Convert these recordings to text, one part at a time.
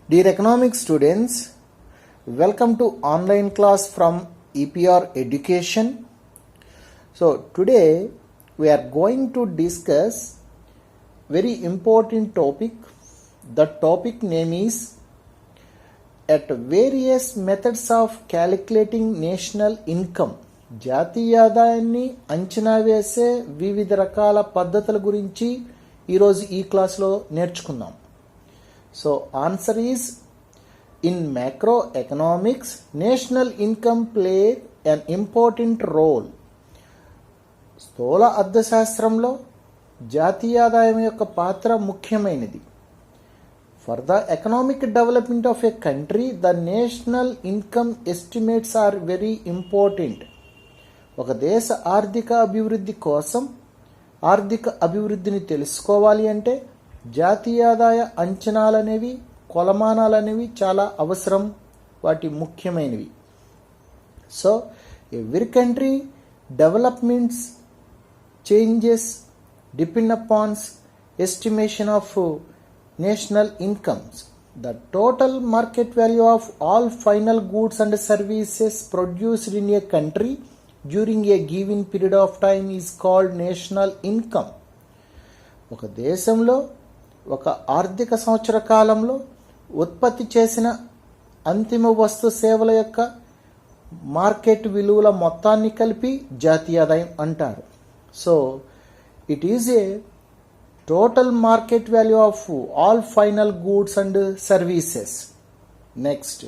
Dear economic students, welcome to online class from EPR Education. So today we are going to discuss very important topic. The topic name is at various methods of calculating national income. జాతీయ ఆదాయాన్ని అంచనా వేసే వివిధ రకాల పద్ధతుల గురించి ఈరోజు ఈ క్లాస్లో నేర్చుకుందాం. So answer is in macroeconomics national income play an important role. స్థూల అర్థశాస్త్రంలో జాతీయ ఆదాయం యొక్క పాత్ర ముఖ్యమైనది. For the economic development of a country, the national income estimates are very important. ఒక దేశ ఆర్థిక అభివృద్ధి కోసం ఆర్థిక అభివృద్ధిని తెలుసుకోవాలి అంటే జాతీయ ఆదాయ అంచనాలనేవి కొలమానాలనేవి చాలా అవసరం, వాటి ముఖ్యమైనవి. So every country developments changes depend upons estimation of national incomes. The total market value of all final goods and services produced in a country during a given period of time is called national income. ఒక దేశంలో ఒక ఆర్థిక సంవత్సర కాలంలో ఉత్పత్తి చేసిన అంతిమ వస్తు సేవల యొక్క మార్కెట్ విలువల మొత్తాన్ని కలిపి జాతీయ ఆదాయం అంటారు. So it is a total market value of all final goods and services. Next,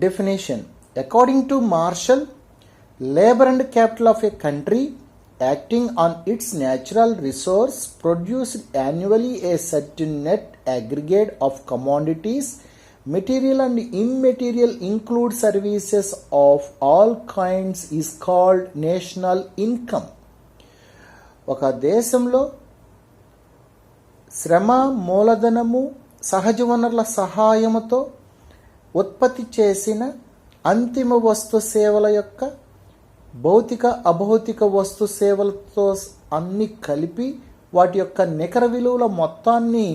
definition. According to Marshall, labor and capital of a country acting on its natural resource produce annually a certain net aggregate of commodities, material and immaterial include services of all kinds is called national income. ఒక దేశంలో శ్రమ, మూలధనము, సహజ వనరుల సహాయముతో ఉత్పత్తి చేసిన అంతిమ వస్తు సేవల యొక్క భౌతిక అభౌతిక వస్తు సేవలతో అన్ని కలిపి వాటి యొక్క నికర విలువల మొత్తాన్ని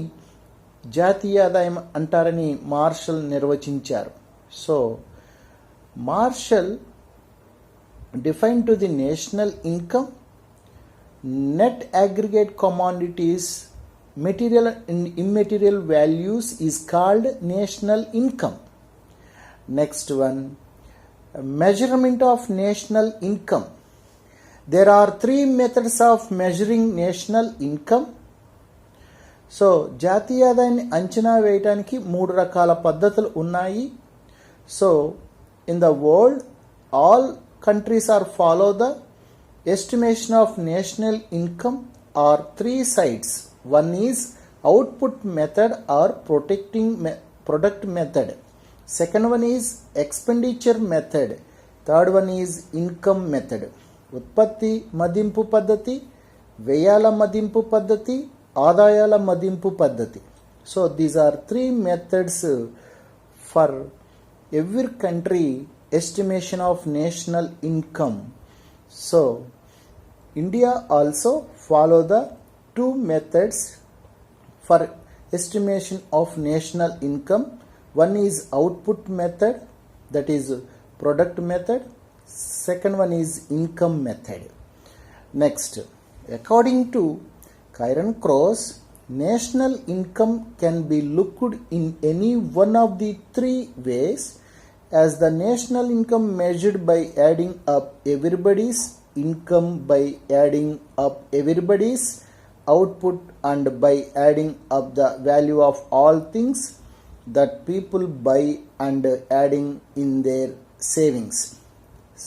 జాతీయ ఆదాయం అంటారని మార్షల్ నిర్వచించారు. So Marshall define to the national income net aggregate commodities, material and immaterial values is called national income. Next one, measurement of national income. There are three methods of measuring national income. So జాతీయ ఆదాయాన్ని అంచనా వేయడానికి మూడు రకాల పద్ధతులు ఉన్నాయి. So in the world all countries are follow the estimation of national income are three sides. One is output method or product method. Second one is expenditure method. Third one is income method. ఉత్పత్తి మదింపు పద్ధతి, వ్యయాల మదింపు పద్ధతి, ఆదాయాల మదింపు పద్ధతి. So these are three methods for every country estimation of national income. So India also follow the two methods for estimation of national income. One is output method, that is product method. Second one is income method. Next, according to Kieran Cross, national income can be looked in any one of the three ways, as the national income measured by adding up everybody's income by adding up everybody's output and by adding up the value of all things that people buy and adding in their savings.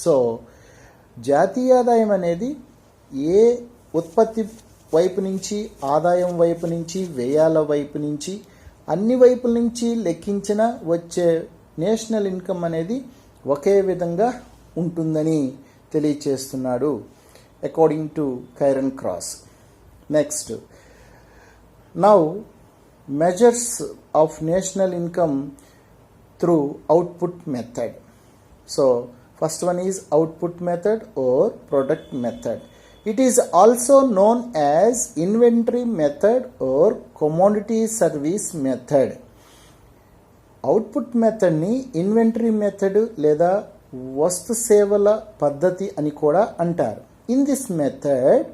So జాతీయ ఆదాయం అనేది ఏ ఉత్పత్తి వైపు నుంచి, ఆదాయం వైపు నుంచి, వ్యయాల వైపు నుంచి, అన్ని వైపుల నుంచి లెక్కించిన వచ్చే నేషనల్ ఇన్కమ్ అనేది ఒకే విధంగా ఉంటుందని తెలియచేస్తున్నాడు according to Cairncross. Next, now measures of national income through output method. So first one is output method or product method. It is also known as inventory method or commodity service method. Output మెథడ్ని inventory method లేదా వస్తు సేవల పద్ధతి అని కూడా అంటారు. In this method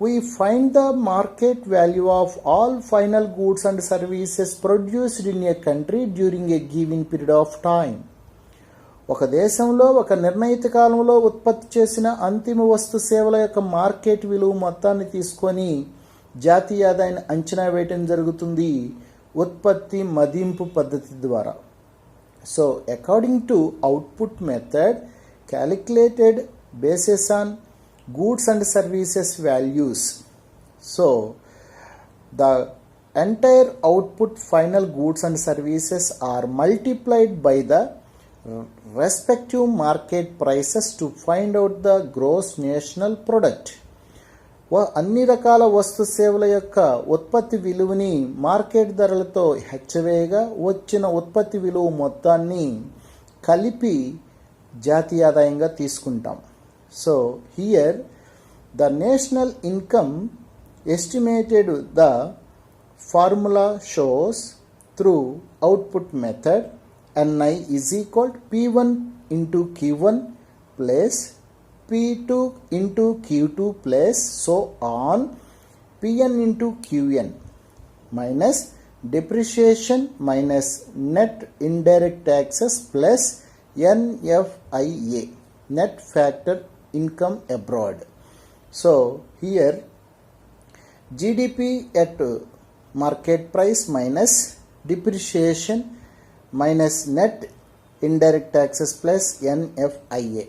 we find the market value of all final goods and services produced in a country during a given period of time. ఒక దేశంలో ఒక నిర్ణయిత కాలంలో ఉత్పత్తి చేసిన అంతిమ వస్తు సేవల యొక్క మార్కెట్ విలువ మొత్తాన్ని తీసుకొని జాతీయ ఆదాయాన్ని అంచనా వేయటం జరుగుతుంది ఉత్పత్తి మదింపు పద్ధతి ద్వారా. So according to output method calculated bases on goods and services values. So the entire output final goods and services are multiplied by the respective market prices to find out the gross national product. అన్ని రకాల వస్తు సేవల యొక్క ఉత్పత్తి విలువని market ధరలతో హెచ్చవేయగా వచ్చిన ఉత్పత్తి విలువ మొత్తాన్ని కలిపి జాతీయ ఆదాయంగా తీసుకుంటాం. So here the national income estimated, the formula shows through output method NI is equal to P1 into Q1 plus P2 into Q2 plus so on Pn into Qn minus depreciation minus net indirect taxes plus NFIA, net factor income abroad. So here GDP at market price minus depreciation minus net indirect taxes plus NFIA.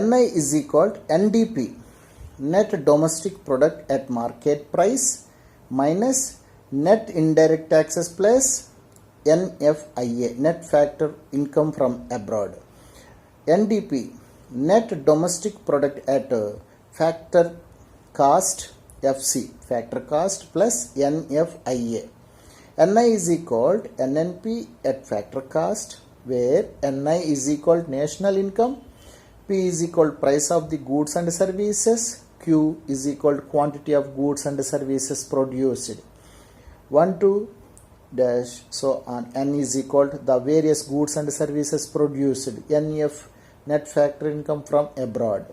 NI is equal to NDP, net domestic product at market price minus net indirect taxes plus NFIA, net factor income from abroad. NDP, net domestic product at factor cost FC, factor cost plus NFIA. NI is equal to NNP at factor cost, where NI is equal to national income, P is equal to price of the goods and services, Q is equal to quantity of goods and services produced. 1 2 dash so on. N is equal to the various goods and services produced. NF, net factor income from abroad.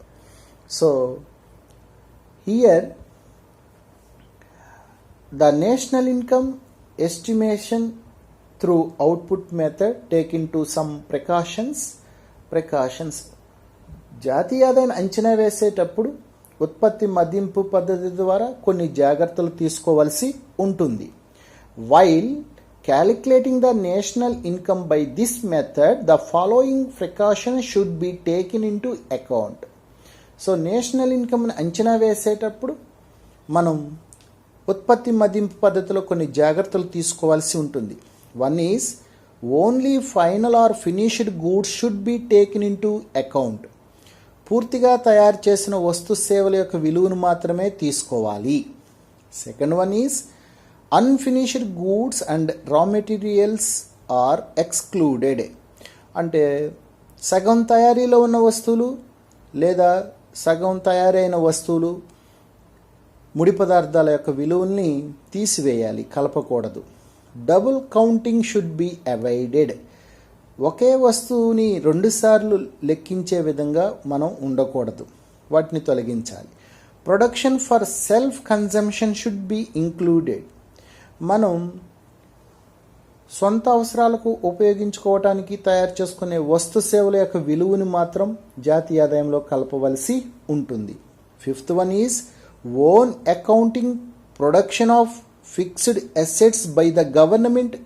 So here the national income estimation through output method take into some precautions. జాతీయ ఆదాయాన్ని అంచనా వేసేటప్పుడు ఉత్పత్తి మదింపు పద్ధతి ద్వారా కొన్ని జాగ్రత్తలు తీసుకోవాల్సి ఉంటుంది. While calculating the national income by this method, the following precautions should be taken into account. So national ఇన్కమ్ని అంచనా వేసేటప్పుడు మనం ఉత్పత్తి మదింపు పద్ధతిలో కొన్ని జాగ్రత్తలు తీసుకోవాల్సి ఉంటుంది. One is only final or finished goods should be taken into account. పూర్తిగా తయారు చేసిన వస్తు సేవల యొక్క విలువను మాత్రమే తీసుకోవాలి. Second one is unfinished goods and raw materials are excluded. అంటే సగం తయారీలో ఉన్న వస్తువులు లేదా సగం తయారైన వస్తువులు ముడి పదార్థాల యొక్క విలువల్ని తీసివేయాలి, కలపకూడదు. Double counting should be avoided. ఒకే వస్తువుని రెండుసార్లు లెక్కించే విధంగా మనం ఉండకూడదు, వాటిని తొలగించాలి. Production for self consumption should be included. మనం సొంత అవసరాలకు ఉపయోగించుకోవటానికి తయారు చేసుకునే వస్తు సేవల యొక్క విలువని మాత్రం జాతీయ ఆదాయంలో కలపవలసి ఉంటుంది. Fifth one is own accounting production of fixed assets by the government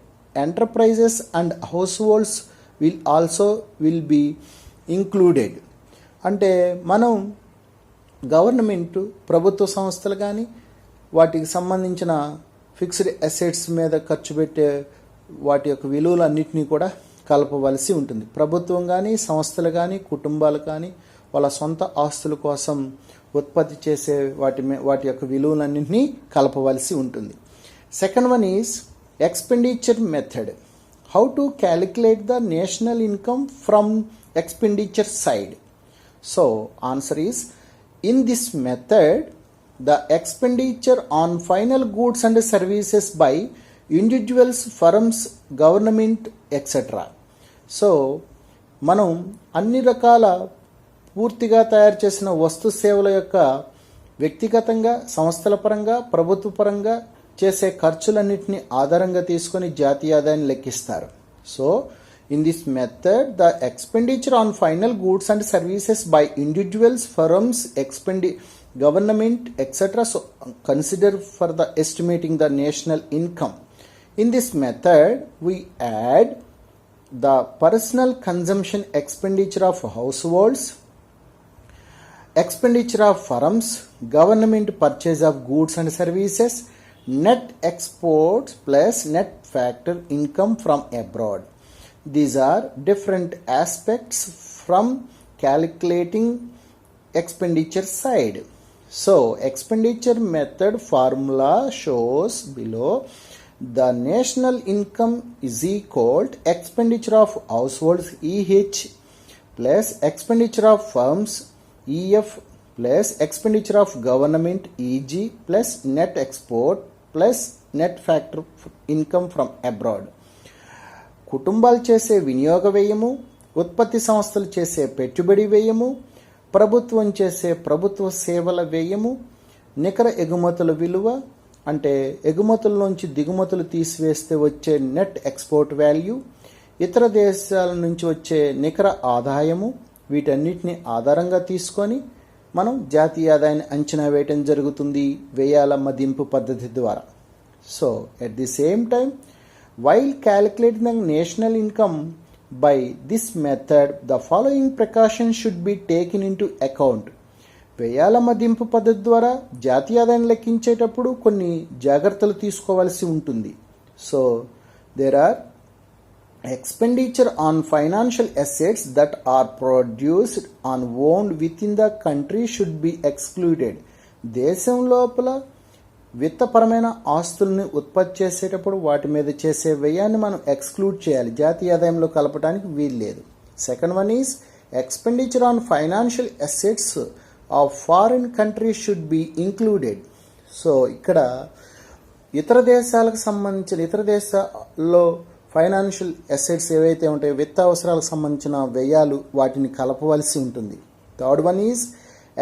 enterprises and house holds will be included. అంటే మనం గవర్నమెంట్ ప్రభుత్వ సంస్థలు కానీ వాటికి సంబంధించిన ఫిక్స్డ్ అసెట్స్ మీద ఖర్చు పెట్టే వాటి యొక్క విలువలన్నింటినీ కూడా కలపవలసి ఉంటుంది. ప్రభుత్వం కానీ సంస్థలు కానీ కుటుంబాలు కానీ వాళ్ళ సొంత ఆస్తుల కోసం ఉత్పత్తి చేసే వాటి యొక్క విలువలన్నింటినీ కలపవలసి ఉంటుంది. Second one is expenditure method. How to calculate the national income from expenditure side. So answer is, in this method the expenditure on final goods and services by individuals, firms, government etcetera. So మనం అన్ని రకాల పూర్తిగా తయారు చేసిన వస్తు సేవల యొక్క వ్యక్తిగతంగా, సంస్థల పరంగా, ప్రభుత్వ పరంగా చేసే ఖర్చులన్నింటినీ ఆధారంగా తీసుకొని జాతీయ ఆదాయాన్ని లెక్కిస్తారు. So in this method, the expenditure on final goods and services by individuals, firms, government, etc. So consider for the estimating the national income. In this method, we add the personal consumption expenditure of households, expenditure of firms, government purchase of goods and services, net exports plus net factor income from abroad. These are different aspects from calculating expenditure side. So expenditure method formula shows below. The national income is equal to expenditure of households EH plus expenditure of firms EF plus expenditure of government EG plus net export plus net factor income from abroad. కుటుంబాలు చేసే వినియోగ వ్యయము, ఉత్పత్తి సంస్థలు చేసే పెట్టుబడి వ్యయము, ప్రభుత్వం చేసే ప్రభుత్వ సేవల వ్యయము, నికర ఎగుమతుల విలువ అంటే ఎగుమతుల నుంచి దిగుమతులు తీసివేస్తే వచ్చే నెట్ ఎక్స్పోర్ట్ వాల్యూ, ఇతర దేశాల నుంచి వచ్చే నికర ఆదాయము, వీటన్నిటిని ఆధారంగా తీసుకొని మనం జాతీయ ఆదాయాన్ని అంచనా వేయటం జరుగుతుంది వ్యయాల మదింపు పద్ధతి ద్వారా. So at the same time, while calculating the national income by this method, the following precautions should be taken into account. వ్యయాల మదింపు పద్ధతి ద్వారా జాతీయ ఆదాయాన్ని లెక్కించేటప్పుడు కొన్ని జాగ్రత్తలు తీసుకోవాల్సి ఉంటుంది. So there are expenditure on financial assets that are produced and owned within the country should be excluded. దేశం లోపల విత్తపరమైన ఆస్తుల్ని ఉత్పత్తి చేసేటప్పుడు వాటి మీద చేసే వ్యయాన్ని మనం ఎక్స్క్లూడ్ చేయాలి, జాతీయ ఆదాయంలో కలపడానికి వీల్లేదు. Second one is expenditure on financial assets of foreign countries should be included. So ఇక్కడ ఇతర దేశాలకు సంబంధించిన ఇతర దేశాల్లో ఫైనాన్షియల్ అసెట్స్ ఏవైతే ఉంటాయో విత్త అవసరాలకు సంబంధించిన వ్యయాలు వాటిని కలపవలసి ఉంటుంది. Third one is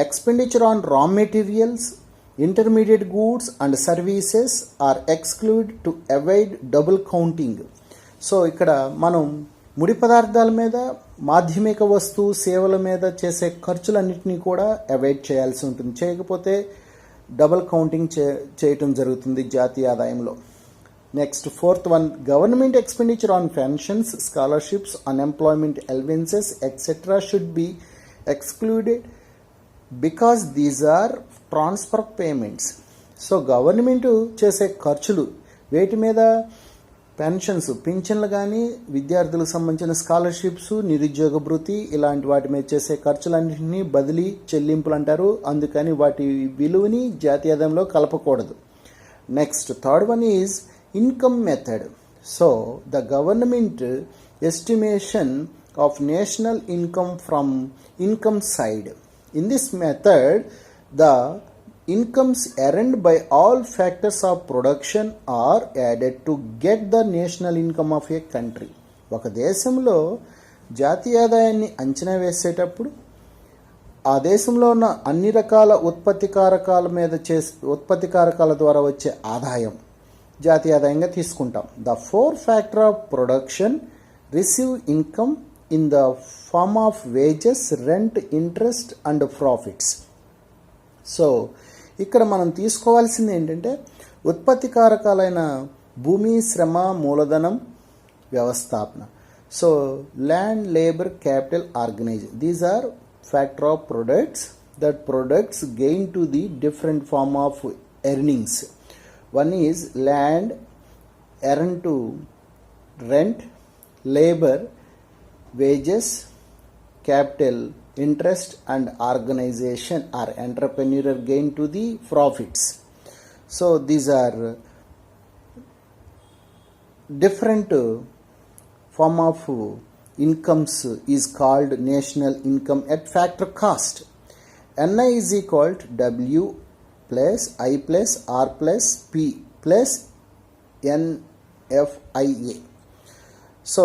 expenditure on రా materials, intermediate goods and services are excluded to avoid double counting. So ఇక్కడ మనం ముడి పదార్థాల మీద, మాధ్యమిక వస్తువు సేవల మీద చేసే ఖర్చులన్నింటినీ కూడా అవాయిడ్ చేయాల్సి ఉంటుంది. చేయకపోతే డబుల్ కౌంటింగ్ చేయటం జరుగుతుంది జాతీయ ఆదాయంలో. Next fourth one, government expenditure on pensions, scholarships, unemployment allowances etcetera should be excluded because these are transfer payments. So government చేసే ఖర్చులు వేటి మీద, పెన్షన్స్, పింఛన్లు కానీ, విద్యార్థులకు సంబంధించిన స్కాలర్షిప్స్, నిరుద్యోగ భృతి, ఇలాంటి వాటి మీద చేసే ఖర్చులన్నింటినీ బదిలీ చెల్లింపులు అంటారు. అందుకని వాటి విలువని జాతీయ ఆదాయంలో కలపకూడదు. Next third one is income method. So the government estimation of national income from income side. In this method, the incomes earned by all factors of production are added to get the national income of a country. ఒక దేశంలో జాతీయ ఆదాయాన్ని అంచనా వేసేటప్పుడు ఆ దేశంలో ఉన్న అన్ని రకాల ఉత్పత్తి కారకాల ద్వారా వచ్చే ఆదాయం జాతీయ ఆదాయంగా తీసుకుంటాం. The four factor of production receive income in the form of wages, rent, interest and profits. So ఇక్కడ మనం తీసుకోవాల్సింది ఏంటంటే ఉత్పత్తి కారకాలైన భూమి, శ్రమ, మూలధనం, వ్యవస్థాపన. So land, labour, capital, organisation, these are factor of products that products gain to the different form of earnings. One is land earned to rent, labor, wages, capital, interest and organization or entrepreneurial gain to the profits. So these are different form of incomes is called national income at factor cost. NI is equal to W plus I plus R plus P plus N FIA. So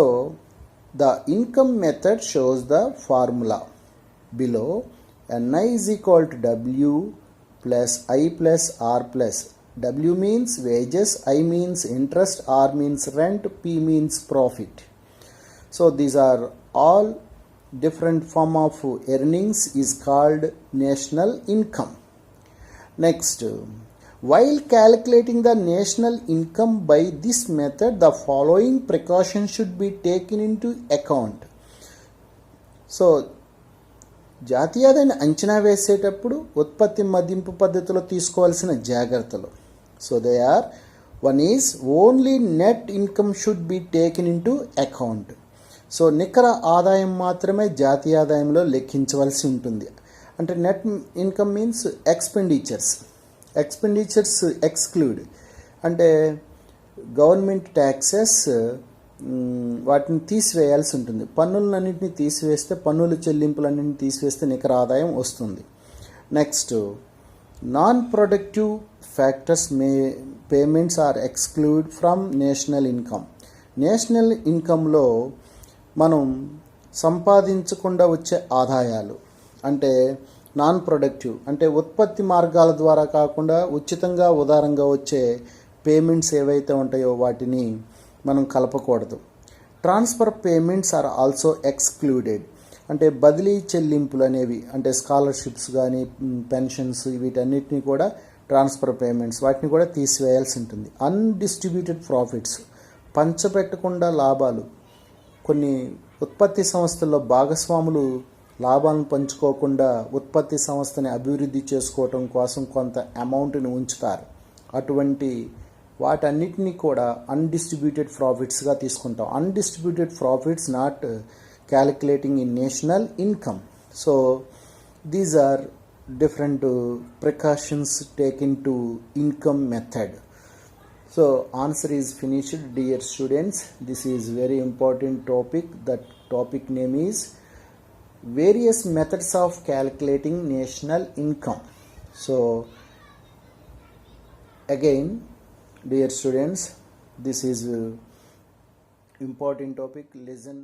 the income method shows the formula below. NI is equal to W plus I plus R plus. W means wages, I means interest, R means rent, P means profit. So these are all different form of earnings is called national income. Next, while calculating the national income by this method, the following precautions should be taken into account. So జాతీయ ఆదాయాన్ని అంచనా వేసేటప్పుడు ఉత్పత్తి మదింపు పద్ధతిలో తీసుకోవాల్సిన జాగ్రత్తలు. So they are, one is only net income should be taken into account. So నికర ఆదాయం మాత్రమే జాతీయ ఆదాయంలో లెక్కించవలసి ఉంటుంది. అంటే net income means expenditures exclude. అంటే గవర్నమెంట్ ట్యాక్సెస్ వాటిని తీసివేయాల్సి ఉంటుంది. పన్నులన్నింటినీ తీసివేస్తే, పన్నుల చెల్లింపులన్నింటినీ తీసివేస్తే నికర ఆదాయం వస్తుంది. Next, non productive factors payments are exclude from national income. నేషనల్ ఇన్కంలో మనం సంపాదించకుండా వచ్చే ఆదాయాలు అంటే నాన్ ప్రొడక్టివ్, అంటే ఉత్పత్తి మార్గాల ద్వారా కాకుండా ఉచితంగా ఉదారంగా వచ్చే పేమెంట్స్ ఏవైతే ఉంటాయో వాటిని మనం కలపకూడదు. Transfer payments are also excluded. అంటే బదిలీ చెల్లింపులు అనేవి, అంటే స్కాలర్షిప్స్ కానీ పెన్షన్స్, వీటన్నిటిని కూడా ట్రాన్స్ఫర్ పేమెంట్స్, వాటిని కూడా తీసివేయాల్సి ఉంటుంది. అన్డిస్ట్రిబ్యూటెడ్ ప్రాఫిట్స్, పంచపెట్టకుండా లాభాలు. కొన్ని ఉత్పత్తి సంస్థల్లో భాగస్వాములు లాభాలను పంచుకోకుండా ఉత్పత్తి సంస్థని అభివృద్ధి చేసుకోవటం కోసం కొంత అమౌంట్ని ఉంచుతారు. అటువంటి వాటన్నిటినీ కూడా అన్డిస్ట్రిబ్యూటెడ్ ప్రాఫిట్స్గా తీసుకుంటాం. Undistributed profits not calculating in national income. So these are different precautions taken to income method. So answer is finished, dear students. This is very important topic. That topic name is various methods of calculating national income. So again, dear students, this is important topic. Listen